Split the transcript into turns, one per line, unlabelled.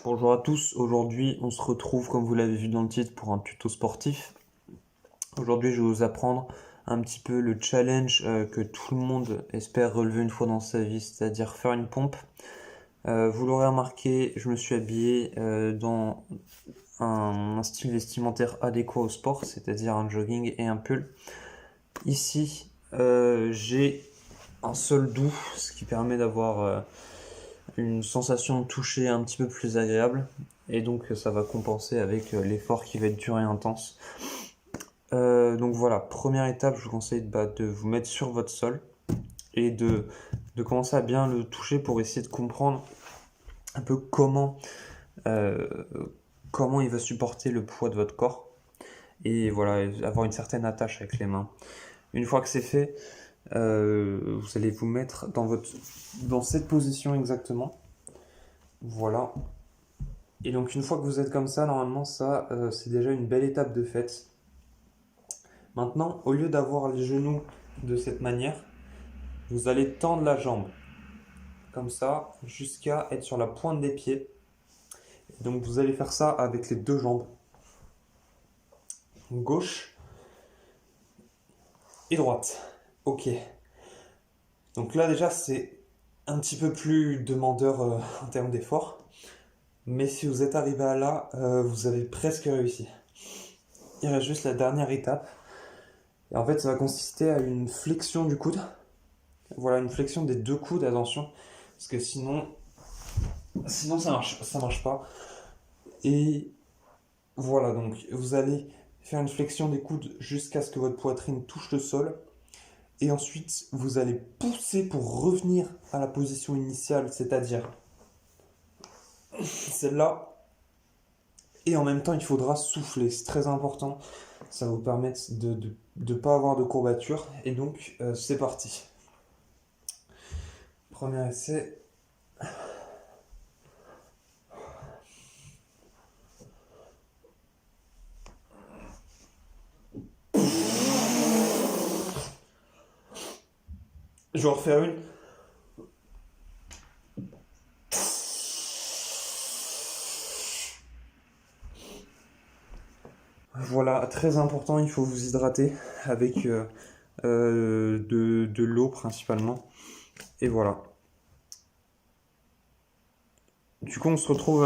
Bonjour à tous, aujourd'hui on se retrouve comme vous l'avez vu dans le titre pour un tuto sportif. Aujourd'hui je vais vous apprendre un petit peu le challenge que tout le monde espère relever une fois dans sa vie, c'est-à-dire faire une pompe. Vous l'aurez remarqué, je me suis habillé dans un style vestimentaire adéquat au sport, c'est-à-dire un jogging et un pull. Ici j'ai un sol doux, ce qui permet d'avoir une sensation de toucher un petit peu plus agréable et donc ça va compenser avec l'effort qui va être dur et intense. Donc voilà, première étape, je vous conseille de vous mettre sur votre sol et de commencer à bien le toucher pour essayer de comprendre un peu euh, comment il va supporter le poids de votre corps et voilà, avoir une certaine attache avec les mains. Une fois que c'est fait, vous allez vous mettre dans cette position exactement. Voilà. Et donc une fois que vous êtes comme ça, normalement ça c'est déjà une belle étape de fait. Maintenant, au lieu d'avoir les genoux de cette manière, vous allez tendre la jambe comme ça jusqu'à être sur la pointe des pieds. Donc vous allez faire ça avec les deux jambes, gauche et droite. Ok. Donc là déjà c'est un petit peu plus demandeur en termes d'effort. Mais si vous êtes arrivé à là, vous avez presque réussi. Il reste juste la dernière étape. Et en fait, ça va consister à une flexion du coude. Voilà, une flexion des deux coudes, attention. Parce que sinon ça marche pas. Et voilà, donc vous allez faire une flexion des coudes jusqu'à ce que votre poitrine touche le sol. Et ensuite, vous allez pousser pour revenir à la position initiale, c'est-à-dire celle-là. Et en même temps, il faudra souffler, c'est très important. Ça va vous permettre de ne pas avoir de courbature. Et donc, c'est parti. Premier essai. Je vais en refaire une. Voilà, très important, il faut vous hydrater avec de l'eau principalement. Et voilà. Du coup, on se retrouve